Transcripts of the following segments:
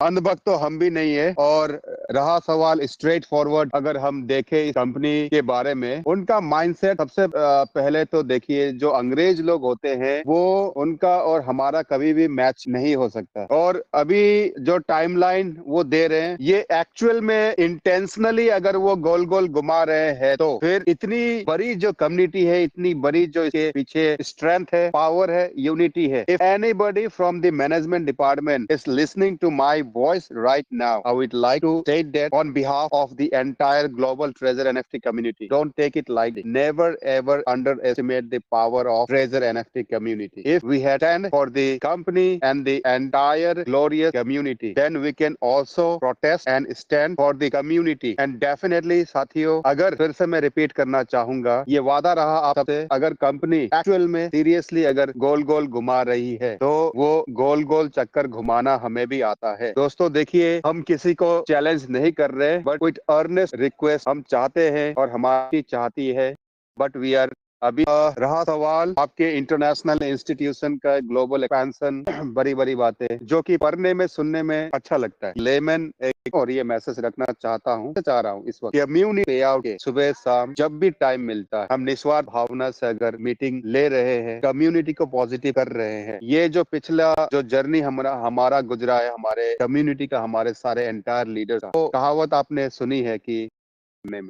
अंधभक्त तो हम भी नहीं है। और रहा सवाल स्ट्रेट फॉरवर्ड, अगर हम देखें इस कंपनी के बारे में, उनका माइंडसेट सबसे पहले तो देखिए, जो अंग्रेज लोग होते हैं वो उनका और हमारा कभी भी मैच नहीं हो सकता। और अभी जो टाइमलाइन वो दे रहे हैं, ये एक्चुअल में इंटेंशनली अगर वो गोल गोल घुमा रहे हैं, तो फिर इतनी बड़ी जो कम्युनिटी है, इतनी बड़ी जो इसके पीछे स्ट्रेंथ है, पावर है, यूनिटी है। If anybody from the management department is listening to my voice right now, I would like to state that on behalf of the entire global treasure NFT community, don't take it lightly. Never ever underestimate the power of Treasure NFT community. If we had stand for the company and the entire glorious community, then we can also protest and stand for the community. And definitely साथियों, अगर फिर से मैं repeat करना चाहूंगा, ये वादा रहा आप सबसे, अगर कंपनी एक्चुअल में सीरियसली अगर गोल गोल घुमा रही है, तो वो गोल गोल चक्कर घुमाना हमें भी आता है। दोस्तों देखिए, हम किसी को चैलेंज नहीं कर रहे, बट विथ अर्नेस्ट रिक्वेस्ट हम चाहते हैं और हमारी चाहती है, बट वी आर अभी रहा सवाल आपके इंटरनेशनल इंस्टीट्यूशन का ग्लोबल एक्सपेंशन, बड़ी बड़ी बातें जो कि पढ़ने में सुनने में अच्छा लगता है, लेमन एक और ये मैसेज रखना चाह रहा हूँ इस वक्त, कम्युनिटी पे आओ के सुबह शाम जब भी टाइम मिलता है, हम निस्वार्थ भावना से अगर मीटिंग ले रहे हैं, कम्युनिटी को पॉजिटिव कर रहे हैं। ये जो पिछला जो जर्नी हमारा गुजरा है, हमारे कम्युनिटी का, हमारे सारे एंटायर लीडर का, वो कहावत आपने सुनी है कि में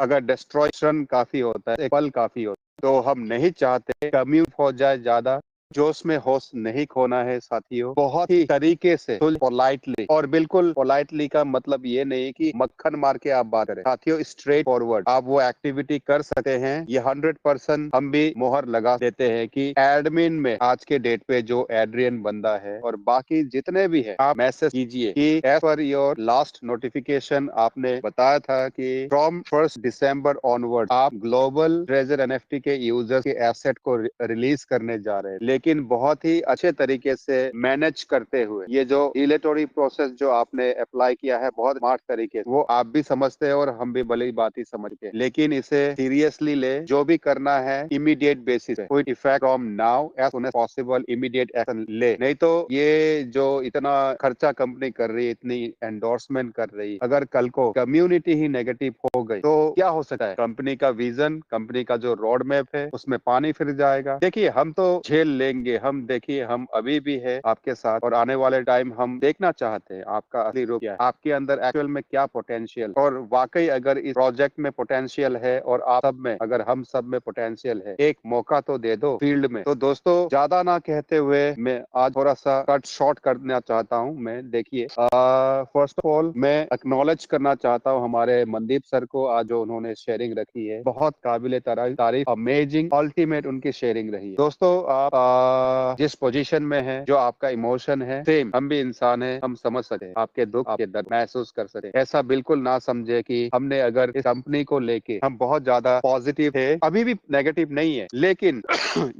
अगर डिस्ट्रॉयशन काफी होता है, एक पल काफी होता है, तो हम नहीं चाहते कम्यूट हो जाए ज्यादा। जोश में होश नहीं खोना है साथियों, बहुत ही तरीके से पोलाइटली, और बिल्कुल पोलाइटली का मतलब ये नहीं कि मक्खन मार के आप बात करें साथियों, स्ट्रेट फॉरवर्ड आप वो एक्टिविटी कर सकते हैं। ये 100% हम भी मोहर लगा देते हैं कि एडमिन में आज के डेट पे जो एड्रियन बंदा है और बाकी जितने भी है, आप मैसेज कीजिए कि as per your last notification आपने बताया था कि फ्रॉम 1 दिसंबर ऑनवर्ड आप ग्लोबल ट्रेजर एनएफटी के यूजर्स के एसेट को रिलीज करने जा रहे हैं, लेकिन बहुत ही अच्छे तरीके से मैनेज करते हुए। ये जो रिलेटोरी प्रोसेस जो आपने अप्लाई किया है बहुत स्मार्ट तरीके से, वो आप भी समझते हैं और हम भी भली बात ही समझ के, लेकिन इसे सीरियसली ले, जो भी करना है इमीडिएट बेसिस पे, with effect from now as soon as possible, immediate action ले। नहीं तो ये जो इतना खर्चा कंपनी कर रही है, इतनी एंडोर्समेंट कर रही है, अगर कल को कम्युनिटी ही नेगेटिव हो गई तो क्या हो सकता है? कंपनी का विजन, कंपनी का जो रोड मैप है, उसमें पानी फिर जाएगा। देखिए, हम तो झेल लेंगे, हम देखिए हम अभी भी है आपके साथ, और आने वाले टाइम हम देखना चाहते हैं आपका असली रूप क्या है, आपके अंदर एक्चुअल में क्या पोटेंशियल, और वाकई अगर इस प्रोजेक्ट में पोटेंशियल है और आप सब में, अगर हम सब में पोटेंशियल है, एक मौका तो दे दो फील्ड में। तो दोस्तों ज्यादा ना कहते हुए मैं आज थोड़ा सा कट शॉर्ट करना चाहता हूँ। मैं देखिए, फर्स्ट ऑफ ऑल मैं एक्नॉलेज करना चाहता हूँ हमारे मनदीप सर को, आज जो उन्होंने शेयरिंग रखी है, बहुत काबिले तारीफ, अमेजिंग, अल्टीमेट उनकी शेयरिंग रही है। दोस्तों आप जिस पोजीशन में है, जो आपका इमोशन है, सेम हम भी इंसान है, हम समझ सकते हैं आपके दुख, आपके दर्द महसूस कर सकते हैं। ऐसा बिल्कुल ना समझे कि हमने अगर इस कंपनी को लेके हम बहुत ज्यादा पॉजिटिव है, अभी भी नेगेटिव नहीं है, लेकिन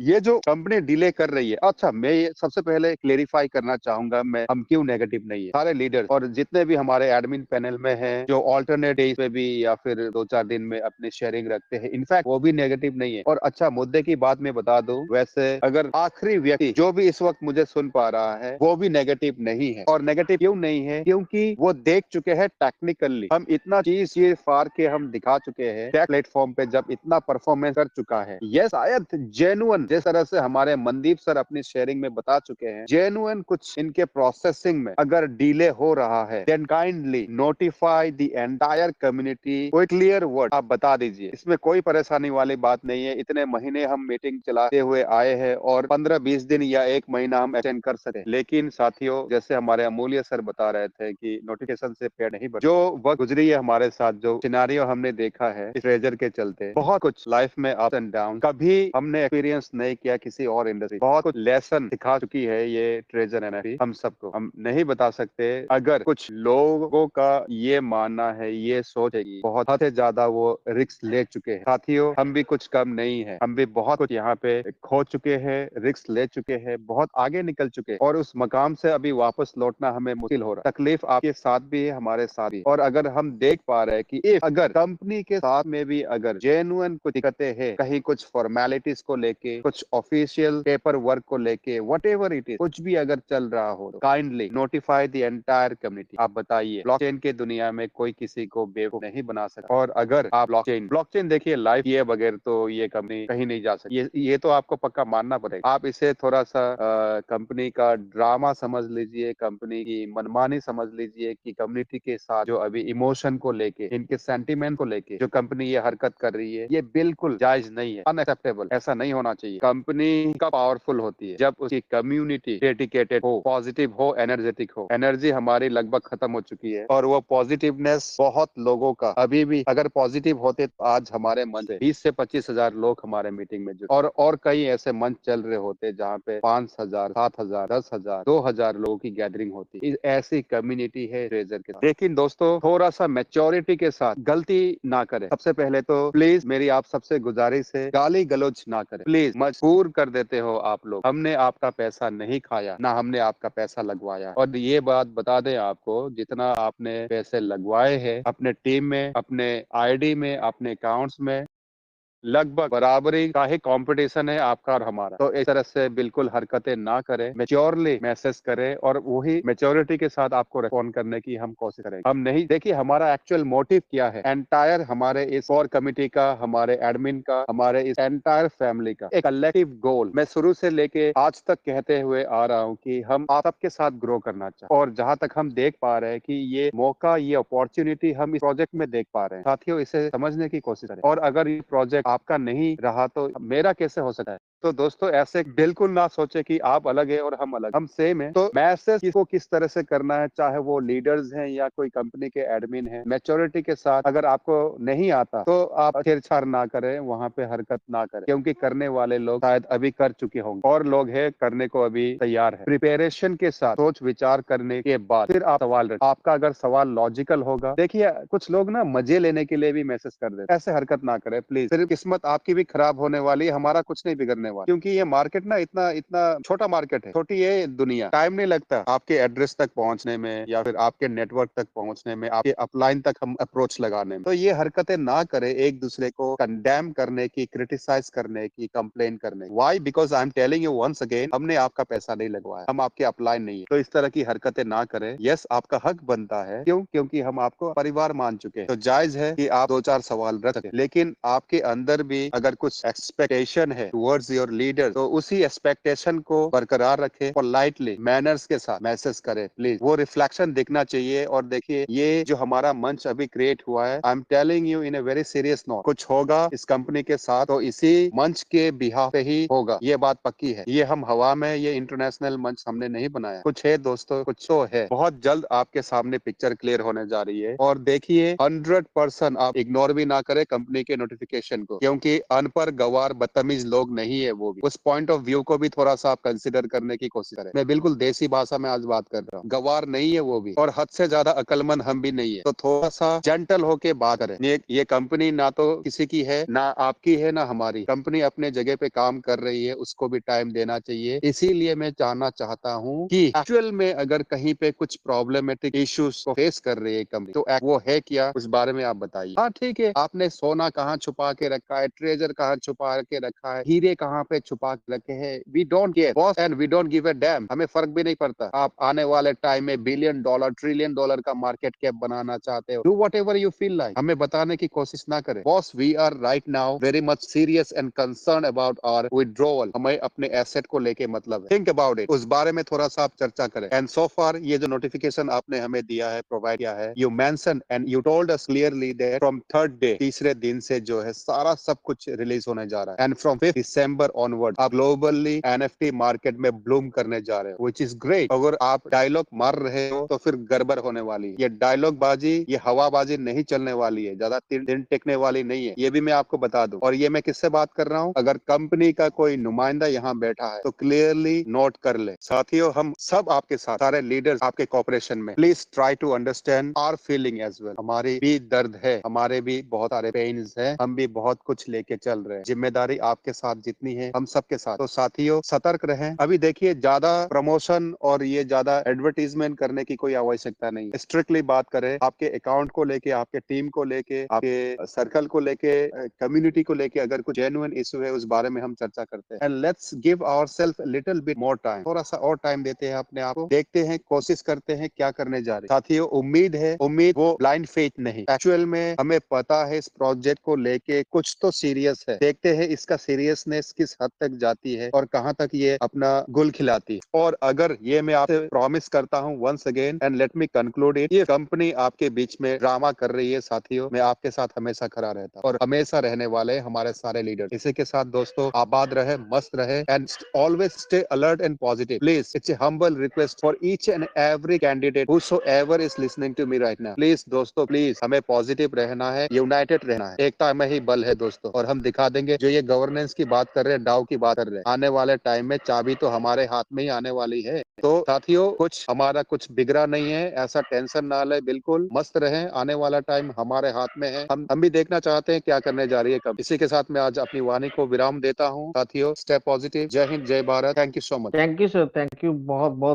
ये जो कंपनी डिले कर रही है, अच्छा मैं ये सबसे पहले क्लेरिफाई करना चाहूंगा, मैं हम क्यों नेगेटिव नहीं है। सारे लीडर और जितने भी हमारे एडमिन पैनल में हैं, जो ऑल्टरनेट डेज पे भी या फिर 2-4 दिन में अपनी शेयरिंग रखते हैं, इनफैक्ट वो भी नेगेटिव नहीं है। और अच्छा, मुद्दे की बात मैं बता दूं, वैसे अगर आखिरी व्यक्ति जो भी इस वक्त मुझे सुन पा रहा है, वो भी नेगेटिव नहीं है। और नेगेटिव क्यों नहीं है? क्योंकि वो देख चुके हैं टेक्निकली, हम इतना चीज ये फार के हम दिखा चुके हैं टेक प्लेटफॉर्म पे, जब इतना परफॉर्मेंस कर चुका है। ये शायद जेन्युइन, जिस तरह से हमारे मनदीप सर अपनी शेयरिंग में बता चुके हैं, जेन्युइन कुछ इनके प्रोसेसिंग में अगर डिले हो रहा है, then kindly notify the entire community कोई क्लियर वर्ड आप बता दीजिए। इसमें कोई परेशानी वाली बात नहीं है। इतने महीने हम मीटिंग चलाते हुए आए हैं और 15-20 दिन या 1 महीना हम अटेंड कर सके, लेकिन साथियों जैसे हमारे अमूल्य सर बता रहे थे कि नोटिफिकेशन से पेड़ नहीं बढ़, जो वक्त गुजरी है हमारे साथ, जो सिनारियो हमने देखा है इस ट्रेजर के चलते, बहुत कुछ लाइफ में अप एंड डाउन कभी हमने एक्सपीरियंस नहीं किया किसी और इंडस्ट्री, बहुत कुछ लेसन सिखा चुकी है ये ट्रेजर एनएफटी हम सबको। हम नहीं बता सकते, अगर कुछ लोगों का ये मानना है, ये सोच है कि बहुत हद से ज्यादा वो रिस्क ले चुके हैं। साथियों हम भी कुछ कम नहीं है, हम भी बहुत कुछ यहाँ पे खो चुके हैं, रिस्क ले चुके हैं, बहुत आगे निकल चुके हैं और उस मकाम से अभी वापस लौटना हमें मुश्किल हो रहा है। तकलीफ आपके साथ भी है, हमारे साथ भी। और अगर हम देख पा रहे हैं कि अगर कंपनी के साथ में भी अगर जेन्युइन कुछ दिक्कतें हैं, कहीं कुछ फॉर्मेलिटीज को लेके, कुछ ऑफिशियल पेपर वर्क को लेके, वट एवर इट इज, कुछ भी अगर चल रहा हो तो kindly notify the entire community. आप बताइए, ब्लॉकचेन के दुनिया में कोई किसी को बेवकूफ नहीं बना सकता। और अगर आप ब्लॉकचेन देखिए, लाइफ किए बगैर तो ये कंपनी कहीं नहीं जा सकती। ये तो आपको पक्का मानना पड़ेगा। आप इसे थोड़ा सा कंपनी का ड्रामा समझ लीजिए, कंपनी की मनमानी समझ लीजिए कि कम्युनिटी के साथ जो अभी इमोशन को लेके, इनके सेंटीमेंट को लेके जो कंपनी ये हरकत कर रही है, ये बिल्कुल जायज नहीं है, अनएक्सेप्टेबल। ऐसा नहीं होना चाहिए। कंपनी का पावरफुल होती है जब उसकी कम्युनिटी डेडिकेटेड हो, पॉजिटिव हो, एनर्जेटिक हो। एनर्जी हमारी लगभग खत्म हो चुकी है और वो पॉजिटिवनेस बहुत लोगों का अभी भी, अगर पॉजिटिव होते तो आज हमारे मंच पे 20 से 25,000 लोग हमारे मीटिंग में जुड़े और कई ऐसे मंच चल रहे होते जहाँ पे 5,000, 7,000, 10,000, 2,000 लोगों की गैदरिंग होती। ऐसी कम्युनिटी है ट्रेजर के साथ। लेकिन दोस्तों, थोड़ा सा मैच्योरिटी के साथ गलती ना करें। सबसे पहले तो प्लीज मेरी आप सबसे गुजारिश है, गाली गलौज ना करें प्लीज। मजबूर कर देते हो आप लोग। हमने आपका पैसा नहीं खाया, ना हमने आपका पैसा लगवाया। और ये बात बता दें आपको, जितना आपने पैसे लगवाए हैं अपने टीम में, अपने आईडी में, अपने अकाउंट्स में, लगभग बराबरी का ही कंपटीशन है आपका और हमारा। तो इस तरह से बिल्कुल हरकतें ना करें, मैच्योरली मैसेज करें और वही मैच्योरिटी के साथ आपको रिस्पॉन्ड करने की हम कोशिश करेंगे। हम नहीं, देखिए हमारा एक्चुअल मोटिव क्या है, एंटायर हमारे इस कोर कमिटी का, हमारे एडमिन का, हमारे इस एंटायर फैमिली का एक कलेक्टिव गोल मैं शुरू से लेके आज तक कहते हुए आ रहा हूँ कि हम आप सबके साथ ग्रो करना चाहते हैं। और जहां तक हम देख पा रहे हैं कि ये मौका, ये अपॉर्चुनिटी हम इस प्रोजेक्ट में देख पा रहे हैं। साथियों, इसे समझने की कोशिश करें। और अगर ये प्रोजेक्ट आपका नहीं रहा तो मेरा कैसे हो सकता है? तो दोस्तों, ऐसे बिल्कुल ना सोचे कि आप अलग है और हम अलग, हम सेम है। तो मैसेज किसको किस तरह से करना है, चाहे वो लीडर्स हैं या कोई कंपनी के एडमिन हैं, मैच्योरिटी के साथ अगर आपको नहीं आता तो आप छेड़छाड़ ना करें, वहां पे हरकत ना करें, क्योंकि करने वाले लोग शायद अभी कर चुके होंगे और लोग हैं करने को अभी तैयार है। प्रिपेरेशन के साथ सोच विचार करने के बाद फिर आप सवाल रखें। आपका अगर सवाल लॉजिकल होगा, देखिए कुछ लोग ना मजे लेने के लिए भी मैसेज कर देते, ऐसे हरकत ना करें प्लीज। फिर किस्मत आपकी भी खराब होने वाली है, हमारा कुछ नहीं बिगड़ने वाला, क्योंकि ये मार्केट ना इतना इतना छोटा मार्केट है, छोटी ये दुनिया। टाइम नहीं लगता आपके एड्रेस तक पहुंचने में या फिर आपके नेटवर्क तक पहुंचने में, आपके अपलाइन तक हम अप्रोच लगाने में। तो ये हरकतें ना करें, एक दूसरे को कंडेम करने की, क्रिटिसाइज करने की, कंप्लेन करने की। Why? Because I am telling you once again, हमने आपका पैसा नहीं लगवाया, हम आपके अपलाइन नहीं है। तो इस तरह की हरकतें ना करें। यस, आपका हक बनता है, क्यों? क्योंकि हम आपको परिवार मान चुके हैं। तो जायज है कि आप 2-4 सवाल रख सकें, लेकिन आपके अंदर भी अगर कुछ एक्सपेक्टेशन है टुवर्ड्स योर लीडर, तो उसी एक्सपेक्टेशन को बरकरार रखें, पोलाइटली मैनर्स के साथ मैसेज करें प्लीज। वो रिफ्लेक्शन दिखना चाहिए। और देखिए, ये जो हमारा मंच अभी क्रिएट हुआ है, आई am telling you in a very serious note, कुछ होगा इस कंपनी के साथ तो इसी मंच के बिहाफ पे ही होगा, ये बात पक्की है। ये हम हवा में, ये इंटरनेशनल मंच हमने नहीं बनाया। कुछ है दोस्तों, कुछ तो है। बहुत जल्द आपके सामने पिक्चर क्लियर होने जा रही है। और देखिए, 100% आप इग्नोर भी ना करें कंपनी के नोटिफिकेशन को, क्योंकि अनपढ़, गवार, बदतमीज लोग नहीं है वो भी। उस पॉइंट ऑफ व्यू को भी थोड़ा सा आप कंसिडर करने की कोशिश करें। मैं बिल्कुल देसी भाषा में आज बात कर रहा हूँ। गवार नहीं है वो भी, और हद से ज्यादा अकलमंद हम भी नहीं है। तो थोड़ा सा जेंटल होके बात करें। ये कंपनी ना तो किसी की है, ना आपकी है, ना हमारी। कंपनी अपने जगह पे काम कर रही है, उसको भी टाइम देना चाहिए। इसीलिए मैं जानना चाहता हूँ कि एक्चुअल में अगर कहीं पे कुछ प्रॉब्लमेटिक इश्यूज को फेस कर रही है कंपनी, तो वो है क्या, उस बारे में आप बताइए। हाँ ठीक है, आपने सोना कहाँ छुपा के रखा है, ट्रेजर कहाँ छुपा के रखा है, हीरे कहाँ पे छुपा के रखे हैं, we don't care boss and we don't give a damn. हमें फर्क भी नहीं पड़ता। आप आने वाले टाइम में बिलियन डॉलर, ट्रिलियन डॉलर का मार्केट कैप बनाना चाहते हो, do whatever you feel like. हमें बताने की कोशिश ना करें boss. We are right now very much serious and concern about our withdrawal. हमें अपने एसेट को लेके मतलब है। थिंक अबाउट इट, उस बारे में थोड़ा सा आप चर्चा करें। एंड सो फार ये जो नोटिफिकेशन आपने हमें दिया है, प्रोवाइड किया है, you mention and you told us clearly that from third day, तीसरे दिन से जो है सारा सब कुछ रिलीज होने जा रहा है। एंड फ्रॉम 5 दिसंबर ऑनवर्ड आप ग्लोबली एनएफटी मार्केट में ब्लूम करने जा रहे हो, व्हिच इज ग्रेट। अगर आप डायलॉग मार रहे हो तो फिर गड़बड़ होने वाली है। ये डायलॉग बाजी, ये हवाबाजी नहीं चलने वाली है, ज्यादा दिन टिकने वाली नहीं है। ये भी मैं आपको बता दूं। और ये मैं किससे बात कर रहा हूँ? अगर कंपनी का कोई नुमाइंदा यहाँ बैठा है तो क्लियरली नोट कर ले। साथियों, हम सब आपके साथ, सारे लीडर्स आपके कॉपरेशन में, please try to understand our feeling as well. हमारी भी दर्द है, हमारे भी बहुत सारे पेन्स है, हम भी बहुत कुछ लेके चल रहे हैं। जिम्मेदारी आपके साथ जितनी है हम सबके साथ। तो साथियों सतर्क रहें। अभी देखिए ज्यादा प्रमोशन और ये ज्यादा एडवर्टीजमेंट करने की कोई आवश्यकता नहीं है। स्ट्रिक्टली बात करें आपके अकाउंट को लेके, आपके टीम को लेके, आपके सर्कल को लेके, कम्युनिटी को लेके अगर कुछ जेन्युइन इशू है उस बारे में हम चर्चा करते हैं। And let's give ourselves little bit more time, थोड़ा सा और टाइम देते हैं अपने आप को, देखते हैं, कोशिश करते हैं क्या करने जा रहे हैं। साथियों उम्मीद है, उम्मीद वो ब्लाइंड फेथ नहीं, एक्चुअल में हमें पता है इस प्रोजेक्ट को लेके कुछ तो सीरियस है। देखते हैं इसका सीरियसनेस किस हद तक जाती है और कहां तक ये अपना गुल खिलाती है। और अगर ये मैं आपसे प्रॉमिस करता हूं once again and let me conclude it, ये कंपनी आपके बीच में ड्रामा कर रही है साथियों, मैं आपके साथ हमेशा खड़ा रहता और हमेशा रहने वाले हमारे सारे लीडर। इसी के साथ दोस्तों आबाद रहे, मस्त रहे and always stay alert and positive please. It's a humble request for each and every candidate whosoever is listening to me right now, please दोस्तों प्लीज हमें पॉजिटिव रहना है, यूनाइटेड रहना है। एकता में ही बल है दोस्तों, और हम दिखा देंगे। जो ये गवर्नेंस की बात कर रहे हैं, डाउ की बात कर रहे हैं, आने वाले टाइम में चाबी तो हमारे हाथ में ही आने वाली है। तो साथियों कुछ हमारा कुछ बिगड़ा नहीं है, ऐसा टेंशन ना ले, बिल्कुल मस्त रहें। आने वाला टाइम हमारे हाथ में है, हम भी देखना चाहते हैं क्या करने जा रही है कब। इसी के साथ मैं आज अपनी वाणी को विराम देता हूँ। साथियों स्टे पॉजिटिव। जय हिंद, जय Bharat. Thank you so much. Thank you sir, thank you, बहुत बहुत